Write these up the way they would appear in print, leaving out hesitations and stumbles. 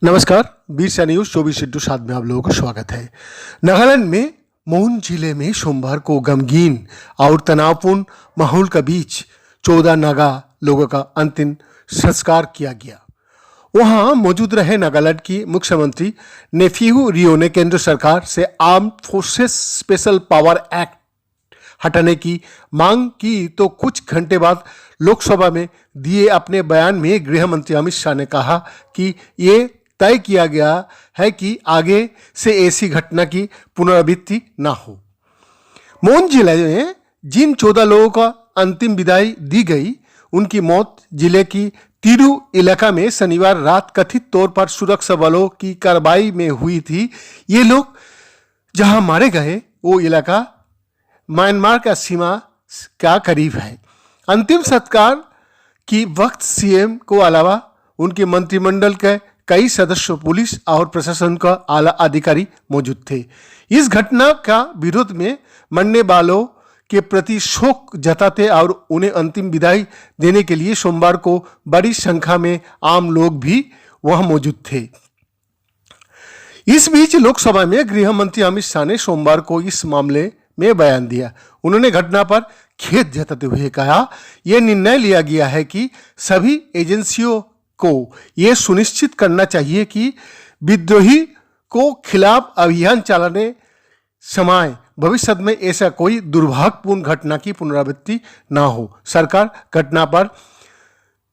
नमस्कार, बीरसा न्यूज 24/7 में आप लोगों का स्वागत है। नागालैंड में मोन जिले में सोमवार को गमगीन और तनावपूर्ण माहौल के बीच 14 नागा लोगों का अंतिम संस्कार किया गया। वहां मौजूद रहे नागालैंड की मुख्यमंत्री नेफ्यू रियो ने केंद्र सरकार से armed forces special power act हटाने की मांग की, तो कुछ घंटे बाद लोकसभा में दिए अपने बयान में गृह मंत्री अमित शाह ने कहा कि ये तय किया गया है कि आगे से ऐसी घटना की पुनरावृत्ति ना हो। मोन जिले में जिन 14 लोगों का अंतिम विदाई दी गई, उनकी मौत जिले की तिरु इलाका में शनिवार रात कथित तौर पर सुरक्षा बलों की कार्रवाई में हुई थी। ये लोग जहां मारे गए वो इलाका म्यांमार का सीमा का करीब है। अंतिम संस्कार की वक्त सीएम को अलावा उनके मंत्रिमंडल के कई सदस्य, पुलिस और प्रशासन का आला अधिकारी मौजूद थे। इस घटना का विरोध में मरने वालों के प्रति शोक जताते और उन्हें अंतिम विदाई देने के लिए सोमवार को बड़ी संख्या में आम लोग भी वहां मौजूद थे। इस बीच लोकसभा में गृह मंत्री अमित शाह ने सोमवार को इस मामले में बयान दिया। उन्होंने घटना पर खेद जताते हुए कहा, यह निर्णय लिया गया है कि सभी एजेंसियों को यह सुनिश्चित करना चाहिए कि विद्रोही को खिलाफ अभियान चलाने समय भविष्य में ऐसा कोई दुर्भाग्यपूर्ण घटना की पुनरावृत्ति ना हो। सरकार घटना पर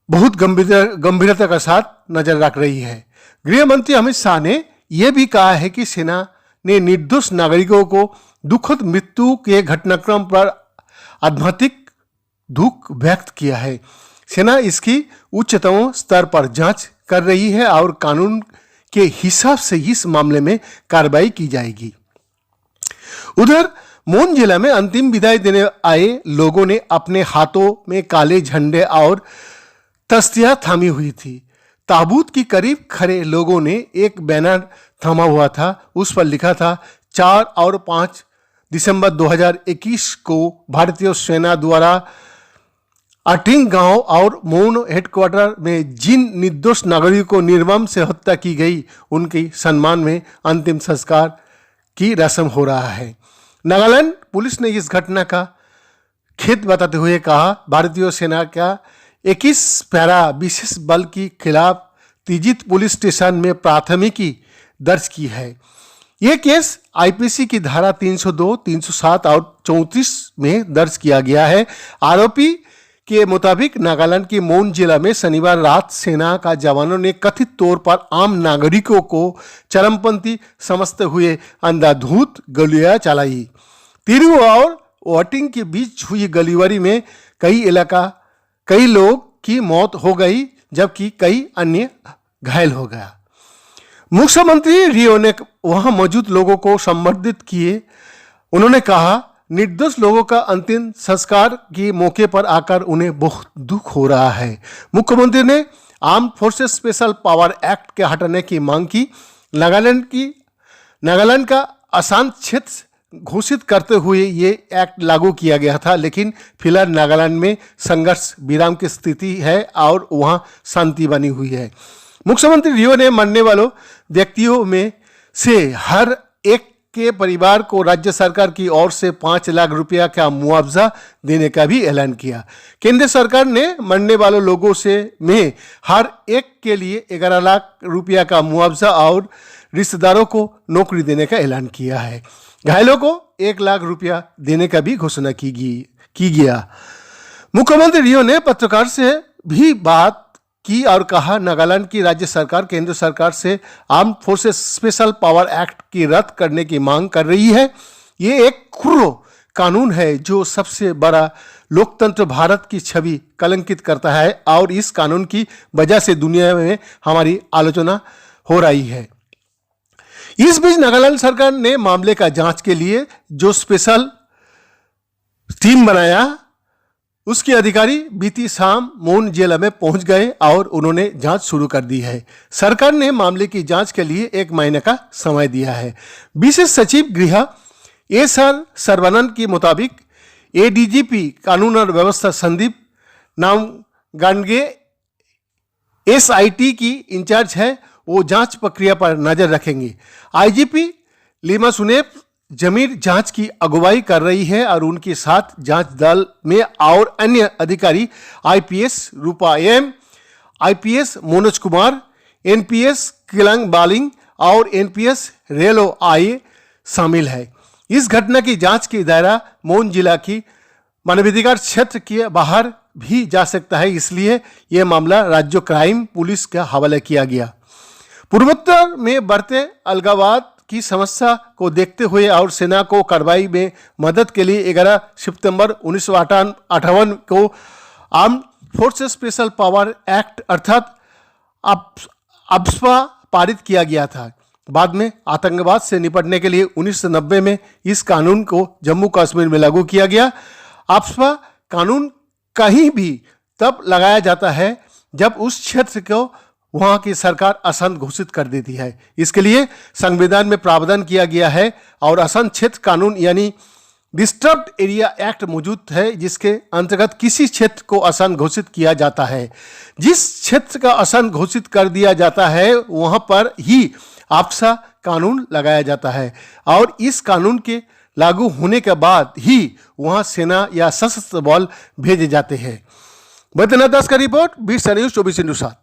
बहुत गंभीरता के साथ नजर रख रही है। गृह मंत्री अमित शाह ने यह भी कहा है कि सेना ने निर्दोष नागरिकों को दुखद मृत्यु के घटनाक्रम पर आध्यात्मिक दुख व्यक्त किया है। सेना इसकी उच्चतम स्तर पर जांच कर रही है और कानून के हिसाब से इस मामले में कार्रवाई की जाएगी। उधर मोन जिला में अंतिम विदाई देने आए लोगों ने अपने हाथों में काले झंडे और तख्तियां थामी हुई थी। ताबूत के करीब खड़े लोगों ने एक बैनर थामा हुआ था। उस पर लिखा था, 4 और 5 दिसंबर 2021 को भारतीय सेना द्वारा अटिंग गांव और मोन हेडक्वार्टर में जिन निर्दोष नागरिकों को निर्मम से हत्या की गई, उनके सम्मान में अंतिम संस्कार की रस्म हो रहा है। नागालैंड पुलिस ने इस घटना का खेद बताते हुए कहा, भारतीय सेना का 21 पैरा विशेष बल के खिलाफ तिजित पुलिस स्टेशन में प्राथमिकी दर्ज की है। यह केस आईपीसी की धारा 302, 307 और 34 में दर्ज किया गया है। आरोपी के मुताबिक नागालैंड के मोन जिला में शनिवार रात सेना का जवानों ने कथित तौर पर आम नागरिकों को चरमपंथी समझते हुए अंधाधुंध गोलियां चलाई। तिरु और वाटिंग के बीच हुई गोलीबारी में कई लोग की मौत हो गई, जबकि कई अन्य घायल हो गया। मुख्यमंत्री रियो ने वहां मौजूद लोगों को संबोधित किए। उन्होंने कहा, निर्दोष लोगों का अंतिम संस्कार के मौके पर आकर उन्हें बहुत दुख हो रहा है। मुख्यमंत्री ने armed forces special power act के हटाने की मांग की। नागालैंड का अशांत क्षेत्र घोषित करते हुए ये एक्ट लागू किया गया था, लेकिन फिलहाल नागालैंड में संघर्ष विराम की स्थिति है और वहां शांति बनी हुई है। मुख्यमंत्री रियो ने मरने वालों व्यक्तियों में से हर एक के परिवार को राज्य सरकार की ओर से 5 लाख रुपया का मुआवजा देने का भी ऐलान किया। केंद्र सरकार ने मरने वालों लोगों से में हर एक के लिए 11 लाख रुपया का मुआवजा और रिश्तेदारों को नौकरी देने का ऐलान किया है। घायलों को 1 लाख रुपया देने का भी घोषणा की गया। मुख्यमंत्री रियो ने पत्रकार से भी बात की और कहा, नागालैंड की राज्य सरकार केंद्र सरकार से armed forces special power act की रद्द करने की मांग कर रही है। ये एक क्रूर कानून है जो सबसे बड़ा लोकतंत्र भारत की छवि कलंकित करता है और इस कानून की वजह से दुनिया में हमारी आलोचना हो रही है। इस बीच नागालैंड सरकार ने मामले का जांच के लिए जो स्पेशल टीम बनाया, उसके अधिकारी बीती शाम मोन जिला में पहुंच गए और उन्होंने जांच शुरू कर दी है। सरकार ने मामले की जांच के लिए 1 महीने का समय दिया है। विशेष सचिव गृह एस.आर. सर्वानंद के मुताबिक एडीजीपी कानून और व्यवस्था संदीप नामगांडगे एसआईटी की इंचार्ज है। वो जांच प्रक्रिया पर नजर रखेंगे। आईजीपी लीमा सुनेप जमीर जांच की अगुवाई कर रही है और उनके साथ जांच दल में और अन्य अधिकारी IPS Roopa M, IPS Manoj Kumar, NPS किलंग बालिंग और एनपीएस रेलो आई शामिल है। इस घटना की जांच की दायरा मऊ जिला की मानवाधिकार क्षेत्र के बाहर भी जा सकता है, इसलिए यह मामला राज्य क्राइम पुलिस के हवाले किया गया। पूर्वोत्तर में बढ़ते अलगाववाद की समस्या को देखते हुए और सेना को कार्रवाई में मदद के लिए 11 सितंबर 1958 को arm forces special power act अर्थात अब्स्पा पारित किया गया था। बाद में आतंकवाद से निपटने के लिए 1990 में इस कानून को जम्मू कश्मीर में लागू किया गया। अब्स्पा कानून कहीं भी तब लगाया जाता है जब उस क्षेत्र को वहाँ की सरकार अशांत घोषित कर देती है। इसके लिए संविधान में प्रावधान किया गया है और अशांत क्षेत्र कानून यानी डिस्टर्ब्ड एरिया एक्ट मौजूद है, जिसके अंतर्गत किसी क्षेत्र को अशांत घोषित किया जाता है। जिस क्षेत्र का अशांत घोषित कर दिया जाता है वहाँ पर ही अब्स्पा कानून लगाया जाता है और इस कानून के लागू होने के बाद ही वहाँ सेना या सशस्त्र बल भेजे जाते हैं। बैद्यनाथ दास का रिपोर्ट 20 न्यूज़ 24 इंटू 7।